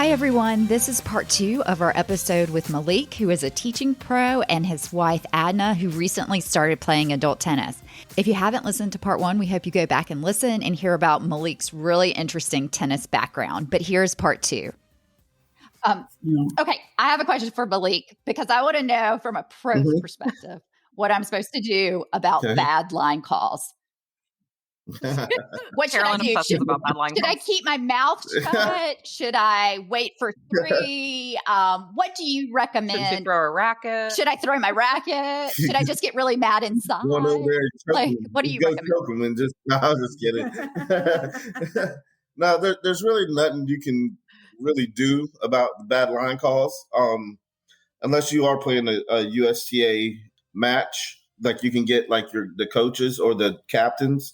Hi, everyone. This is part 2 of our episode with Malik, who is a teaching pro, and his wife, Adna, who recently started playing adult tennis. If you haven't listened to part 1, we hope you go back and listen and hear about Malik's really interesting tennis background. But here's part 2. Okay, I have a question for Malik because I want to know from a pro's perspective what I'm supposed to do about bad line calls. What should Carolyn I do? Should I keep my mouth shut? Should I wait for 3? What do you recommend? Should you throw a racket? Should I throw my racket? Should I just get really mad inside? What do you recommend? I was just kidding. No, there's really nothing you can really do about the bad line calls, unless you are playing a USTA match. Like you can get like the coaches or the captains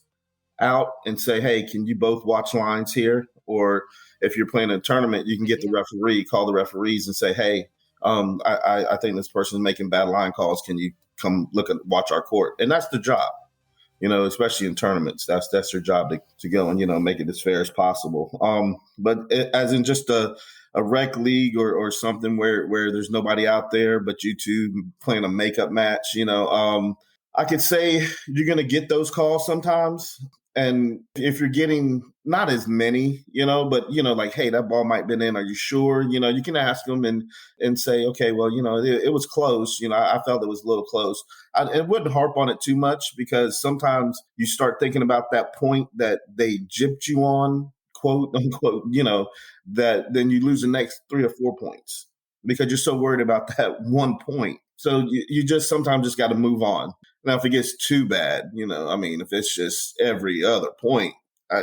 out and say, hey, can you both watch lines here? Or if you're playing a tournament, you can get the referee, call the referees and say, hey, I think this person is making bad line calls. Can you come watch our court? And that's the job, especially in tournaments. That's their job to go and, make it as fair as possible. But as in just a rec league or something where there's nobody out there but you two playing a makeup match, I could say you're going to get those calls sometimes. And if you're getting not as many, but, like, hey, that ball might have been in. Are you sure? You can ask them and say, okay, well, it was close. I felt it was a little close. I wouldn't harp on it too much because sometimes you start thinking about that point that they gypped you on, quote unquote, that then you lose the next 3 or 4 points because you're so worried about that 1 point. So you just sometimes just got to move on. Now, if it gets too bad, if it's just every other point,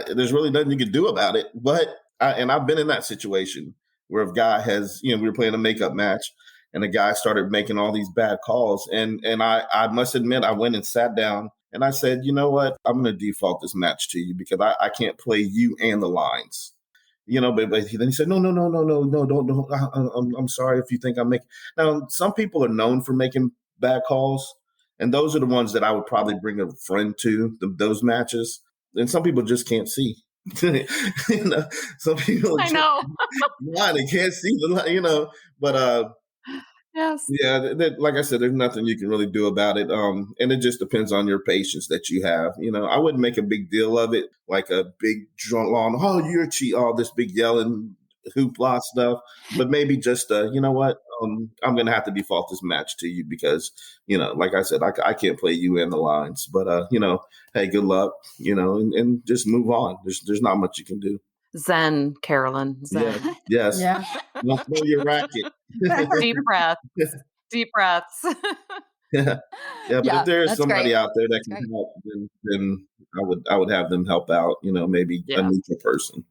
there's really nothing you can do about it. But I've been in that situation where a guy has, we were playing a makeup match and a guy started making all these bad calls. And I must admit, I went and sat down and I said, you know what, I'm going to default this match to you because I can't play you and the lines. But then he said, no, don't. I'm sorry if you think I'm making. Now, some people are known for making bad calls. And those are the ones that I would probably bring a friend to those matches. And some people just can't see. Some people I know. They can't see but yes. Yeah, like I said, there's nothing you can really do about it. And it just depends on your patience that you have. I wouldn't make a big deal of it, like a big long, oh, you're cheating, all this big yelling hoopla stuff. But maybe just, you know what, I'm going to have to default this match to you because, like I said, I can't play you in the lines. But, hey, good luck, and just move on. There's not much you can do. Zen, Carolyn. Zen. Yeah. Yes. Yeah. Don't throw your racket. Deep breaths. But if there is somebody great. out there that can help, then I would have them help out. Maybe a neutral person.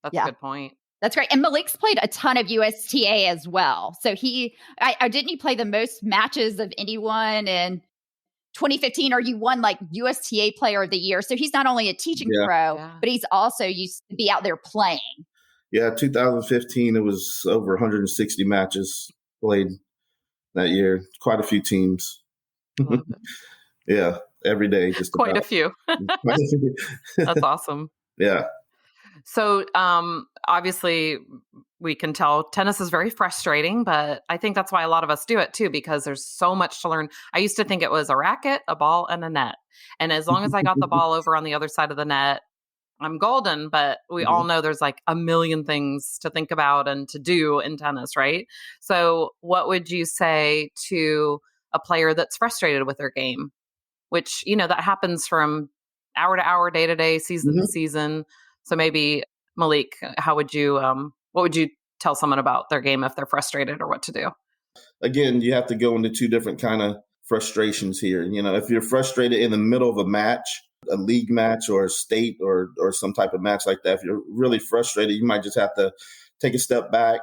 That's a good point. That's great. And Malik's played a ton of USTA as well. So didn't he play the most matches of anyone in 2015, or you won like USTA Player of the Year. So he's not only a teaching pro, but he's also used to be out there playing. Yeah, 2015, it was over 160 matches played that year. Quite a few teams. Yeah, every day. Just quite a few. That's awesome. Yeah. So obviously we can tell tennis is very frustrating, but I think that's why a lot of us do it too, because there's so much to learn. I used to think it was a racket, a ball, and a net. And as long as I got the ball over on the other side of the net, I'm golden. But we all know there's like a million things to think about and to do in tennis, right? So what would you say to a player that's frustrated with their game, which, that happens from hour to hour, day to day, season to season. So maybe Malik, what would you tell someone about their game if they're frustrated or what to do? Again, you have to go into 2 different kind of frustrations here. If you're frustrated in the middle of a match, a league match or a state or some type of match like that, if you're really frustrated, you might just have to take a step back,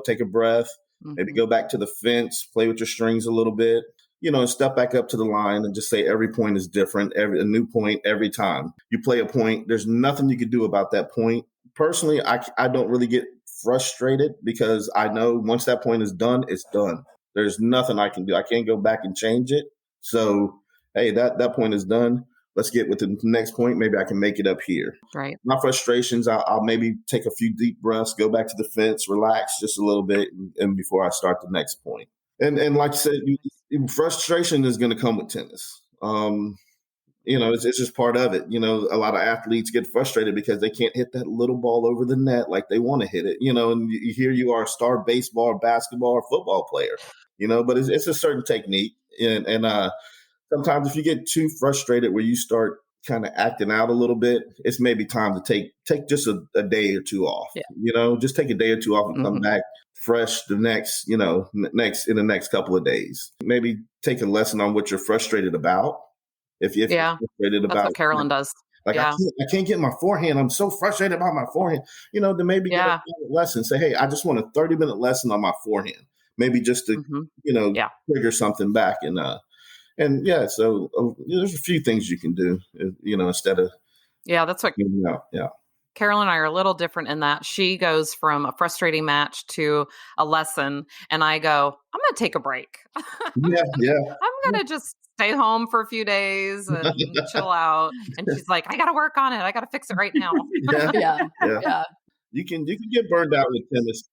take a breath, maybe go back to the fence, play with your strings a little bit, and step back up to the line and just say every point is different, a new point every time. You play a point, there's nothing you can do about that point. Personally, I don't really get frustrated because I know once that point is done, it's done. There's nothing I can do. I can't go back and change it. So, hey, that point is done. let's get with the next point. Maybe I can make it up here. Right. My frustrations, I'll maybe take a few deep breaths, go back to the fence, relax just a little bit, and before I start the next point. And like you said, frustration is going to come with tennis. It's just part of it. A lot of athletes get frustrated because they can't hit that little ball over the net like they want to hit it, and here you are, a star baseball or basketball or football player, but it's a certain technique. And sometimes if you get too frustrated where you start kind of acting out a little bit, it's maybe time to take just a day or two off, just take a day or two off and come back fresh the next, in the next couple of days. Maybe take a lesson on what you're frustrated about. If you're frustrated about, that's what Carolyn does. Like, I can't get my forehand. I'm so frustrated about my forehand. Then maybe get a lesson. Say, hey, I just want a 30-minute lesson on my forehand. Maybe just to, trigger something back. So there's a few things you can do, instead of. Yeah, that's what. Yeah. Carolyn and I are a little different in that she goes from a frustrating match to a lesson, and I go, I'm going to take a break. Yeah. I'm going to just stay home for a few days and chill out. And she's like, I got to work on it. I got to fix it right now. Yeah. You can get burned out with tennis.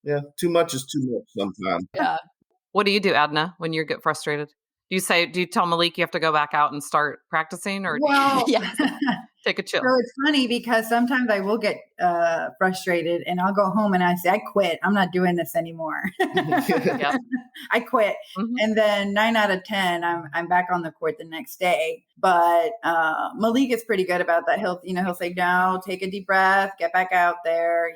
Yeah, too much is too much sometimes. Yeah. What do you do, Adna, when you get frustrated? Do you tell Malik you have to go back out and start practicing, or do you take a chill? So it's funny because sometimes I will get frustrated and I'll go home and I say, I quit. I'm not doing this anymore. I quit. Mm-hmm. And then 9 out of 10, I'm back on the court the next day. But Malik is pretty good about that. He'll say, no, take a deep breath, get back out there.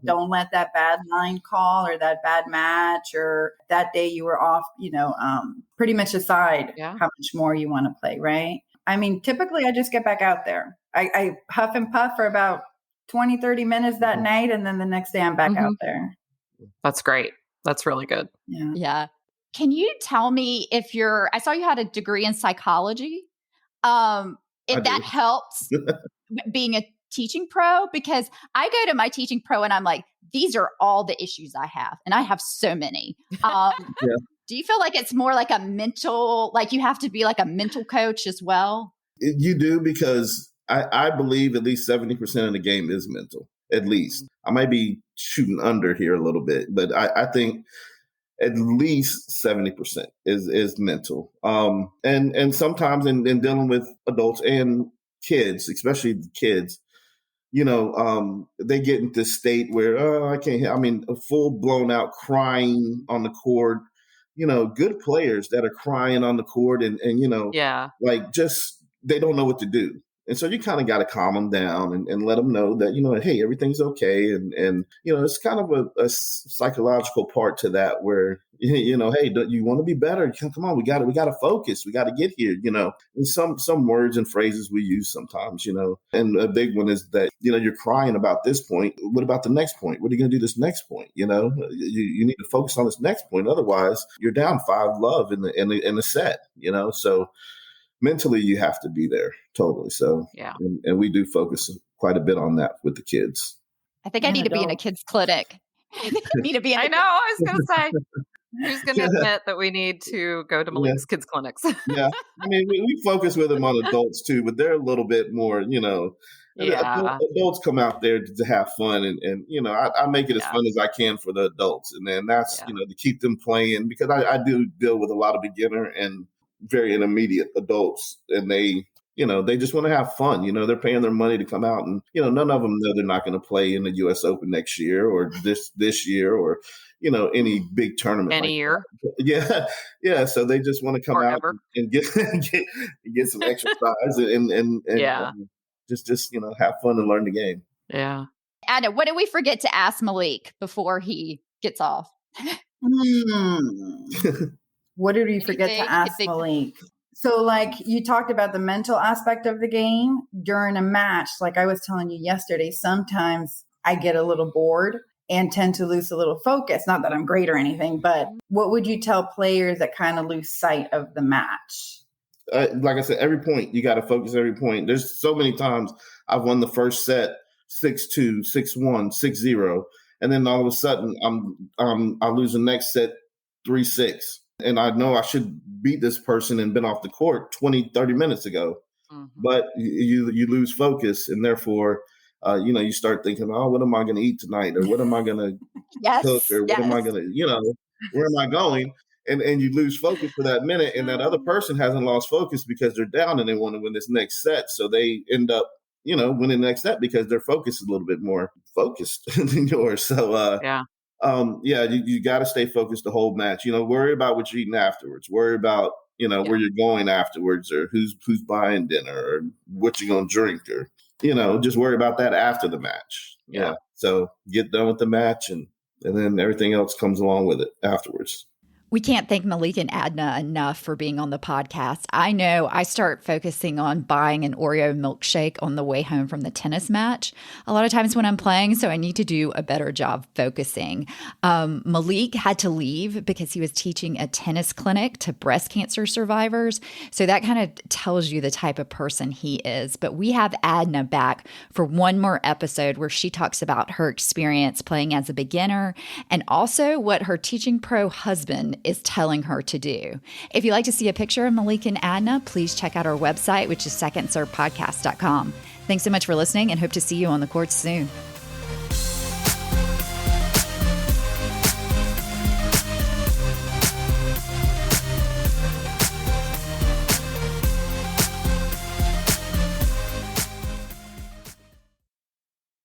Don't let that bad line call or that bad match or that day you were off, pretty much decide how much more you want to play. Right. I mean, typically I just get back out there. I huff and puff for about 20, 30 minutes that night. And then the next day I'm back out there. That's great. That's really good. Yeah. Can you tell me I saw you had a degree in psychology. If that helps being a teaching pro, because I go to my teaching pro and I'm like, these are all the issues I have. And I have so many. Do you feel like it's more like a mental, like you have to be like a mental coach as well? You do, because I believe at least 70% of the game is mental, at least. I might be shooting under here a little bit, but I think at least 70% is mental. And sometimes in dealing with adults and kids, especially the kids, they get into this state where, I can't, a full blown out crying on the court, good players that are crying on the court and like just, they don't know what to do. And so you kind of got to calm them down and let them know that, hey, everything's okay. And it's kind of a psychological part to that where, hey, don't you want to be better? Come on, we got to focus. We got to get here, and some words and phrases we use sometimes, and a big one is that, you're crying about this point. What about the next point? What are you going to do this next point? You need to focus on this next point. Otherwise you're down 5-love in the set, so mentally you have to be there totally. So, and we do focus quite a bit on that with the kids. I think I need to be in a kids clinic. I need to be in I know. I was going to say, who's going to admit that we need to go to Malik's kids clinics? Yeah. We focus with them on adults too, but they're a little bit more, adults come out there to have fun and I make it as fun as I can for the adults. And then that's, to keep them playing, because I do deal with a lot of beginner and very intermediate adults, and they just want to have fun. They're paying their money to come out, and none of them know they're not going to play in the US Open next year or this year or any big tournament any year. Yeah. So they just want to come out and get some exercise and just have fun and learn the game. Yeah. Anna, what did we forget to ask Malik before he gets off? What did we forget to ask Malik? So like you talked about the mental aspect of the game during a match. Like I was telling you yesterday, sometimes I get a little bored and tend to lose a little focus. Not that I'm great or anything, but what would you tell players that kind of lose sight of the match? Like I said, every point, you got to focus every point. There's so many times I've won the first set 6-2, 6-1, 6-0. And then all of a sudden I lose the next set 3-6. And I know I should beat this person and been off the court 20, 30 minutes ago. but you lose focus, and therefore, you start thinking, oh, what am I going to eat tonight? Or what am I going to cook? Or what am I going to, where am I going? And you lose focus for that minute, and that other person hasn't lost focus because they're down and they want to win this next set. So they end up, winning the next set because their focus is a little bit more focused than yours. So, you got to stay focused the whole match. Worry about what you're eating afterwards. Worry about, where you're going afterwards, or who's buying dinner, or what you're going to drink, or, just worry about that after the match. Yeah. So get done with the match, and then everything else comes along with it afterwards. We can't thank Malik and Adna enough for being on the podcast. I know I start focusing on buying an Oreo milkshake on the way home from the tennis match a lot of times when I'm playing, so I need to do a better job focusing. Malik had to leave because he was teaching a tennis clinic to breast cancer survivors, so that kind of tells you the type of person he is. But we have Adna back for one more episode where she talks about her experience playing as a beginner and also what her teaching pro husband is telling her to do. If you'd like to see a picture of Malik and Adna, please check out our website, which is secondservepodcast.com. Thanks so much for listening, and hope to see you on the courts soon.